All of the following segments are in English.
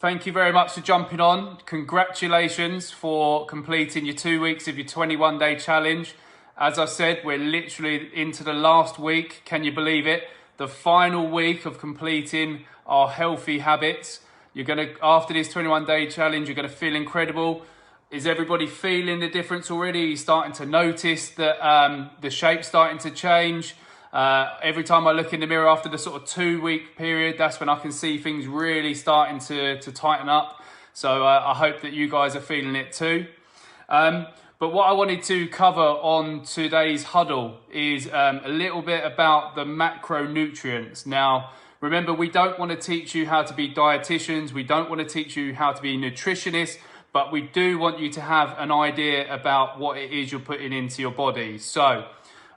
Thank you very much for jumping on. Congratulations for completing your 2 weeks of your 21-day challenge. As I said, we're literally into the last week. Can you believe it? The final week of completing our healthy habits. After this 21-day challenge, you're gonna feel incredible. Is everybody feeling the difference already? You're starting to notice that the shape's starting to change. Every time I look in the mirror after the sort of 2-week period, that's when I can see things really starting to tighten up. So I hope that you guys are feeling it too. But what I wanted to cover on today's huddle is a little bit about the macronutrients. Now, remember, we don't want to teach you how to be dietitians. We don't want to teach you how to be nutritionists, but we do want you to have an idea about what it is you're putting into your body. So,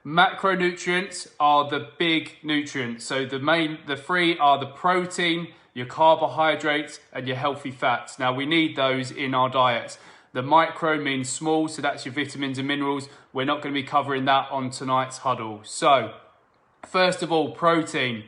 macronutrients are the big nutrients. So the three are the protein, your carbohydrates, and your healthy fats. Now we need those in our diets. The micro means small, so that's your vitamins and minerals. We're not going to be covering that on tonight's huddle. So first of all, protein.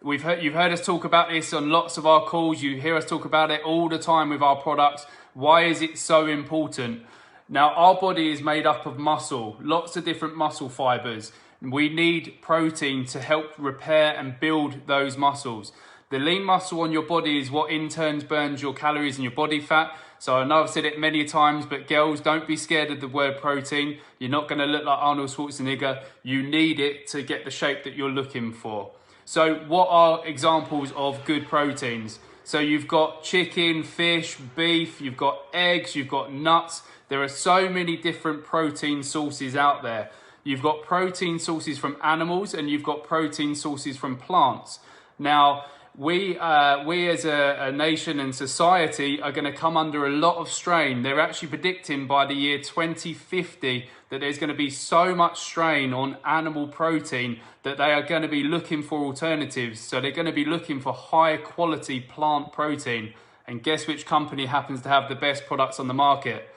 You've heard us talk about this on lots of our calls. You hear us talk about it all the time with our products. Why is it so important? Now, our body is made up of muscle, lots of different muscle fibers. We need protein to help repair and build those muscles. The lean muscle on your body is what in turn burns your calories and your body fat. So I know I've said it many times, but girls, don't be scared of the word protein. You're not going to look like Arnold Schwarzenegger. You need it to get the shape that you're looking for. So what are examples of good proteins? So you've got chicken, fish, beef, you've got eggs, you've got nuts. There are so many different protein sources out there. You've got protein sources from animals and you've got protein sources from plants. Now, we as a nation and society are going to come under a lot of strain. They're actually predicting by the year 2050 that there's going to be so much strain on animal protein that they are going to be looking for alternatives. So they're going to be looking for high quality plant protein. And guess which company happens to have the best products on the market?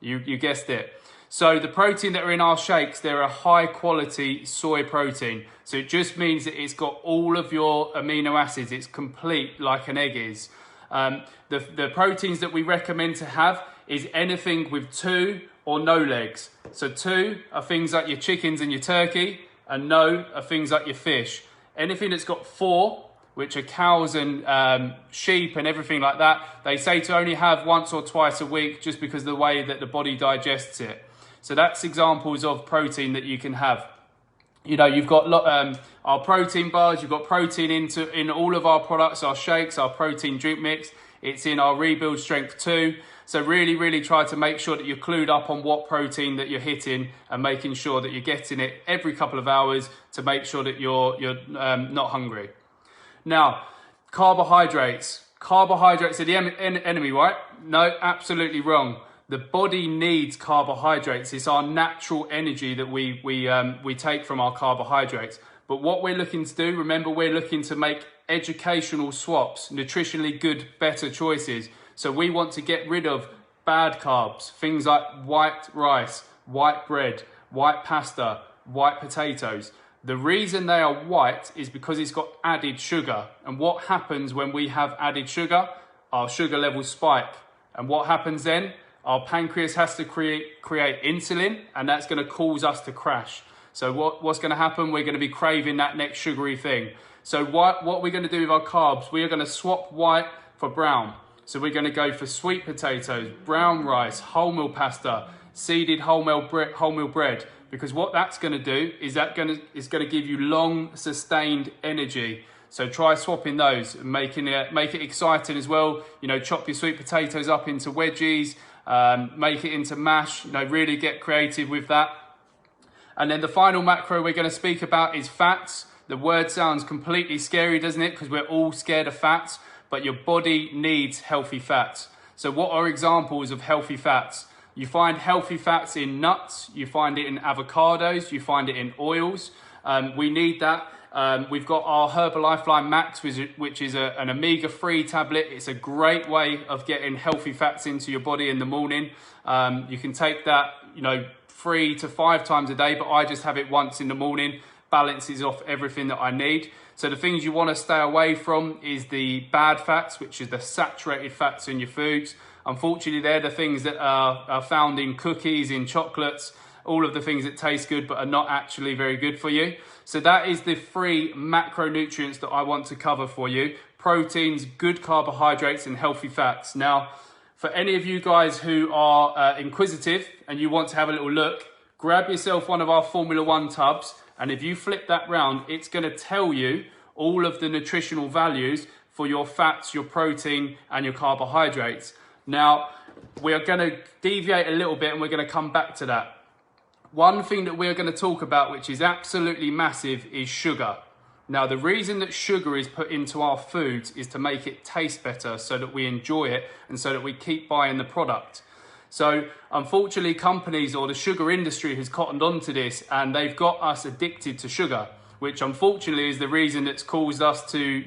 You guessed it. So the protein that are in our shakes, they're a high quality soy protein. So it just means that it's got all of your amino acids. It's complete like an egg is. The proteins that we recommend to have is anything with 2 or no legs. So 2 are things like your chickens and your turkey, and no are things like your fish. Anything that's got 4, which are cows and sheep and everything like that, they say to only have once or twice a week just because of the way that the body digests it. So that's examples of protein that you can have. You know, you've got our protein bars, you've got protein in all of our products, our shakes, our protein drink mix. It's in our Rebuild Strength 2. So really try to make sure that you're clued up on what protein that you're hitting and making sure that you're getting it every couple of hours to make sure that you're not hungry. Now, carbohydrates. Carbohydrates are the enemy, right? No, absolutely wrong. The body needs carbohydrates. It's our natural energy that we take from our carbohydrates. But what we're looking to do, remember, we're looking to make educational swaps, nutritionally good, better choices. So we want to get rid of bad carbs, things like white rice, white bread, white pasta, white potatoes. The reason they are white is because it's got added sugar. And what happens when we have added sugar? Our sugar levels spike. And what happens then? Our pancreas has to create insulin, and that's going to cause us to crash. So what's going to happen? We're going to be craving that next sugary thing. So what we're going to do with our carbs, we are going to swap white for brown. So we're going to go for sweet potatoes, brown rice, wholemeal pasta, seeded wholemeal bread. Because what that's going to do is it's going to give you long sustained energy. So try swapping those and make it exciting as well. You know, chop your sweet potatoes up into wedgies, make it into mash. You know, really get creative with that. And then the final macro we're going to speak about is fats. The word sounds completely scary, doesn't it? Because we're all scared of fats, but your body needs healthy fats. So what are examples of healthy fats? You find healthy fats in nuts, you find it in avocados, you find it in oils. We need that. We've got our Herbalife Line Max, which is an omega-3 tablet. It's a great way of getting healthy fats into your body in the morning. You can take that, 3 to 5 times a day, but I just have it once in the morning. balances off everything that I need. So the things you want to stay away from is the bad fats, which is the saturated fats in your foods. Unfortunately, they're the things that are found in cookies, in chocolates, all of the things that taste good but are not actually very good for you. So that is the 3 macronutrients that I want to cover for you: proteins, good carbohydrates, and healthy fats. Now, for any of you guys who are inquisitive and you want to have a little look, grab yourself one of our Formula 1 tubs, and if you flip that round, it's going to tell you all of the nutritional values for your fats, your protein, and your carbohydrates. Now, we are going to deviate a little bit and we're going to come back to that. One thing that we're going to talk about, which is absolutely massive, is sugar. Now, the reason that sugar is put into our foods is to make it taste better so that we enjoy it and so that we keep buying the product. So unfortunately, companies or the sugar industry has cottoned onto this and they've got us addicted to sugar, which unfortunately is the reason that's caused us to,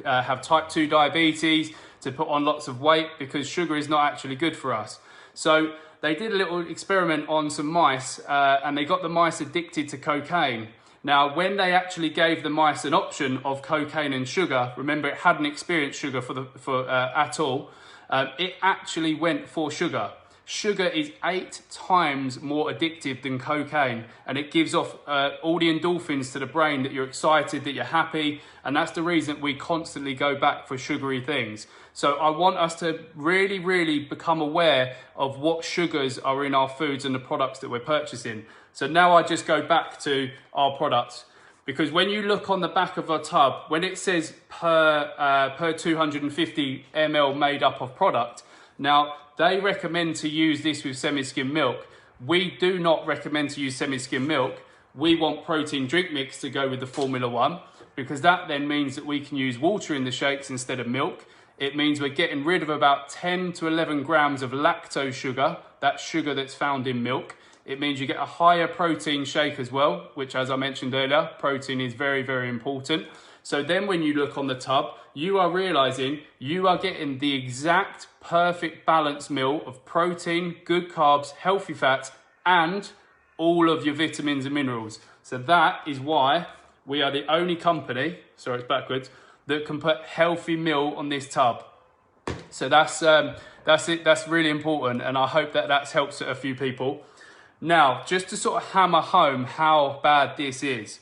have type 2 diabetes, to put on lots of weight, because sugar is not actually good for us. So they did a little experiment on some mice and they got the mice addicted to cocaine. Now, when they actually gave the mice an option of cocaine and sugar, remember it hadn't experienced sugar at all, it actually went for sugar. Sugar is 8 times more addictive than cocaine, and it gives off all the endorphins to the brain that you're excited, that you're happy, and that's the reason we constantly go back for sugary things. So I want us to really, really become aware of what sugars are in our foods and the products that we're purchasing. So now I just go back to our products, because when you look on the back of our tub, when it says per 250 ml made up of product, now they recommend to use this with semi-skim milk. We do not recommend to use semi-skim milk. We want protein drink mix to go with the Formula 1, because that then means that we can use water in the shakes instead of milk. It means we're getting rid of about 10 to 11 grams of lactose sugar, that sugar that's found in milk. It means you get a higher protein shake as well, which, as I mentioned earlier, protein is very, very important. So then when you look on the tub, you are realizing you are getting the exact perfect balanced meal of protein, good carbs, healthy fats, and all of your vitamins and minerals. So that is why we are the only company, sorry, it's backwards, that can put healthy meal on this tub. So that's it. That's really important, and I hope that that helps a few people. Now, just to sort of hammer home how bad this is,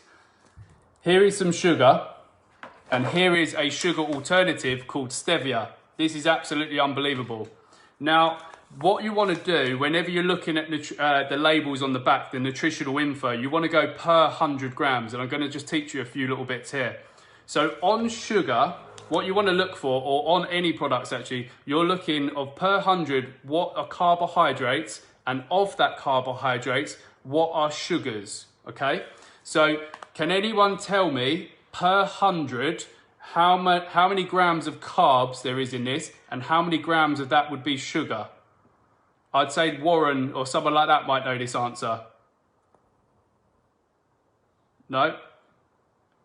here is some sugar, and here is a sugar alternative called stevia. This is absolutely unbelievable. Now, what you want to do whenever you're looking at the labels on the back, the nutritional info, you want to go per 100 grams, and I'm going to just teach you a few little bits here. So on sugar, what you want to look for, or on any products actually, you're looking of per 100, what are carbohydrates, and of that carbohydrates, what are sugars, okay? So can anyone tell me per 100 how many grams of carbs there is in this, and how many grams of that would be sugar? I'd say Warren or someone like that might know this answer. No?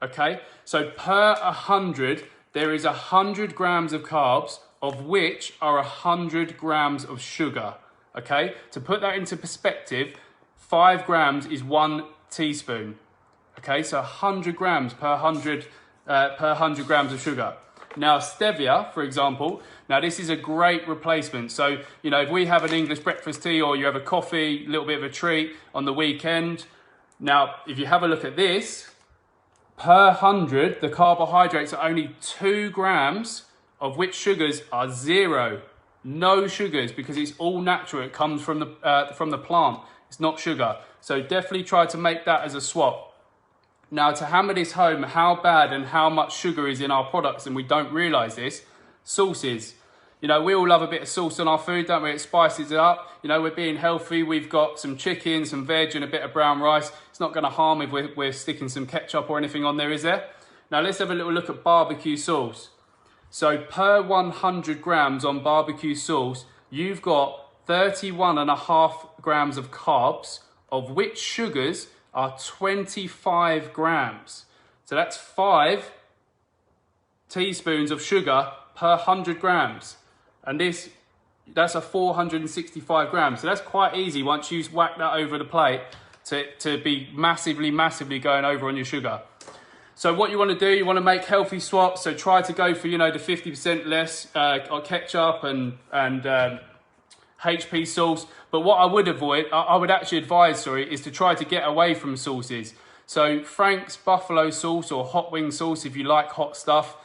Okay, so per 100, there is 100 grams of carbs, of which are 100 grams of sugar. Okay, to put that into perspective, 5 grams is 1 teaspoon. Okay, so 100 grams per 100 grams of sugar. Now, stevia, for example, now this is a great replacement. So, you know, if we have an English breakfast tea, or you have a coffee, a little bit of a treat on the weekend. Now, if you have a look at this, per 100, the carbohydrates are only 2 grams, of which sugars are 0. No sugars, because it's all natural. It comes from the plant. It's not sugar. So definitely try to make that as a swap. Now, to hammer this home, how bad and how much sugar is in our products, and we don't realize this, sauces. You know, we all love a bit of sauce on our food, don't we? It spices it up. You know, we're being healthy. We've got some chicken, some veg, and a bit of brown rice. It's not going to harm if we're sticking some ketchup or anything on there, is there? Now, let's have a little look at barbecue sauce. So per 100 grams on barbecue sauce, you've got 31.5 grams of carbs, of which sugars are 25 grams. So that's 5 teaspoons of sugar per 100 grams. And that's a 465 grams. So that's quite easy once you whack that over the plate. to be massively going over on your sugar. So what you want to do, you want to make healthy swaps. So try to go for, you know, the 50% less ketchup and HP sauce. But what I would avoid, I would actually advise, sorry, is to try to get away from sauces. So Frank's buffalo sauce or hot wing sauce, if you like hot stuff,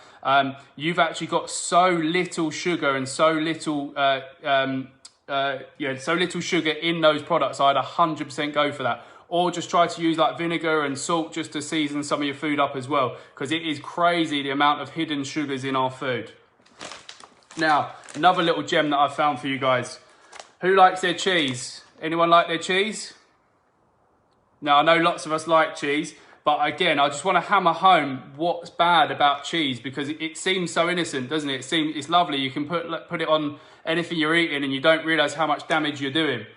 you've actually got so little sugar and so little, so little sugar in those products. I'd 100% go for that. Or just try to use like vinegar and salt just to season some of your food up as well, because it is crazy the amount of hidden sugars in our food. Now, another little gem that I found for you guys. Who likes their cheese? Anyone like their cheese? Now, I know lots of us like cheese, but again, I just want to hammer home what's bad about cheese, because it seems so innocent, doesn't it? It's lovely. You can put it on anything you're eating and you don't realize how much damage you're doing.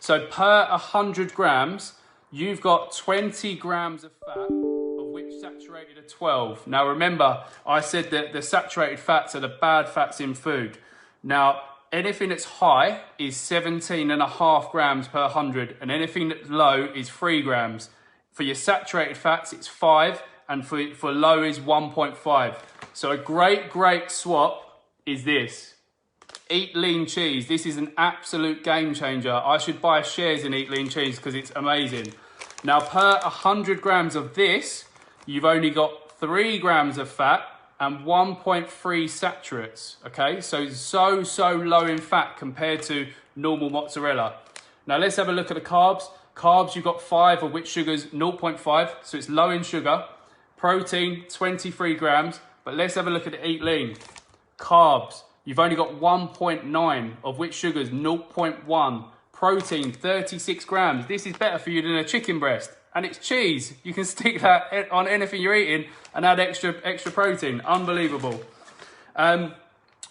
So per 100 grams, you've got 20 grams of fat, of which saturated are 12. Now remember, I said that the saturated fats are the bad fats in food. Now, anything that's high is 17.5 grams per 100, and anything that's low is 3 grams. For your saturated fats, it's 5, and for low is 1.5. So a great swap is this. Eat Lean Cheese. This is an absolute game changer. I should buy shares in Eat Lean Cheese because it's amazing. Now, per 100 grams of this, you've only got 3 grams of fat and 1.3 saturates. Okay, so low in fat compared to normal mozzarella. Now, let's have a look at the carbs. Carbs, you've got 5, of which sugar's 0.5, so it's low in sugar. Protein, 23 grams. But let's have a look at the Eat Lean. Carbs. You've only got 1.9, of which sugar's 0.1. Protein, 36 grams. This is better for you than a chicken breast. And it's cheese. You can stick that on anything you're eating and add extra protein. Unbelievable. And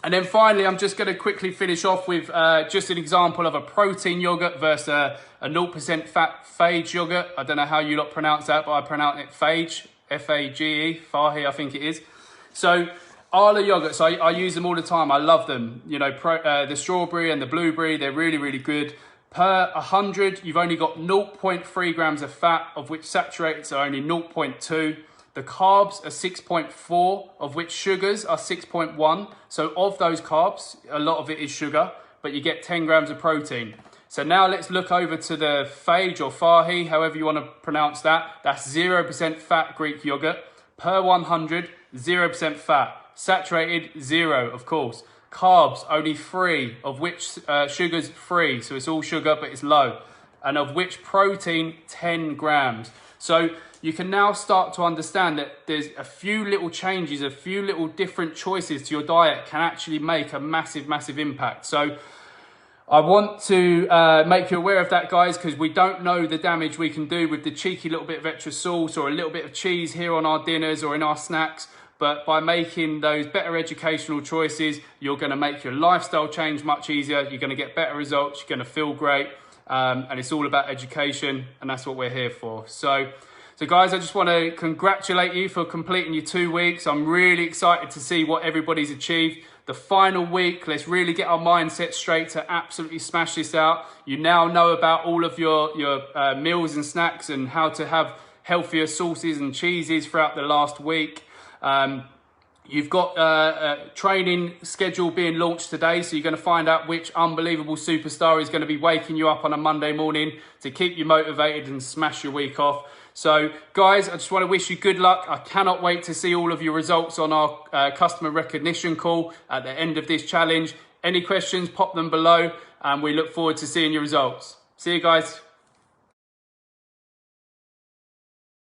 then finally, I'm just going to quickly finish off with just an example of a protein yogurt versus a 0% fat Fage yogurt. I don't know how you lot pronounce that, but I pronounce it Fage, F-A-G-E, Fahi, I think it is. So, Arla yogurts, I use them all the time. I love them. You know, the strawberry and the blueberry, they're really good. Per 100, you've only got 0.3 grams of fat, of which saturates are only 0.2. The carbs are 6.4, of which sugars are 6.1. So of those carbs, a lot of it is sugar, but you get 10 grams of protein. So now let's look over to the Fage or Fahi, however you want to pronounce that. That's 0% fat Greek yogurt. Per 100, 0% fat. Saturated, 0, of course. Carbs, only 3, of which sugar's 3. So it's all sugar, but it's low. And of which protein, 10 grams. So you can now start to understand that there's a few little changes, a few little different choices to your diet can actually make a massive impact. So I want to make you aware of that, guys, because we don't know the damage we can do with the cheeky little bit of extra sauce or a little bit of cheese here on our dinners or in our snacks. But by making those better educational choices, you're going to make your lifestyle change much easier. You're going to get better results. You're going to feel great. And it's all about education. And that's what we're here for. So guys, I just want to congratulate you for completing your 2 weeks. I'm really excited to see what everybody's achieved. The final week, let's really get our mindset straight to absolutely smash this out. You now know about all of your meals and snacks and how to have healthier sauces and cheeses throughout the last week. You've got a training schedule being launched today, so you're going to find out which unbelievable superstar is going to be waking you up on a Monday morning to keep you motivated and smash your week off. So guys, I just want to wish you good luck. I cannot wait to see all of your results on our customer recognition call at the end of this challenge. Any questions, pop them below, and we look forward to seeing your results. See you guys.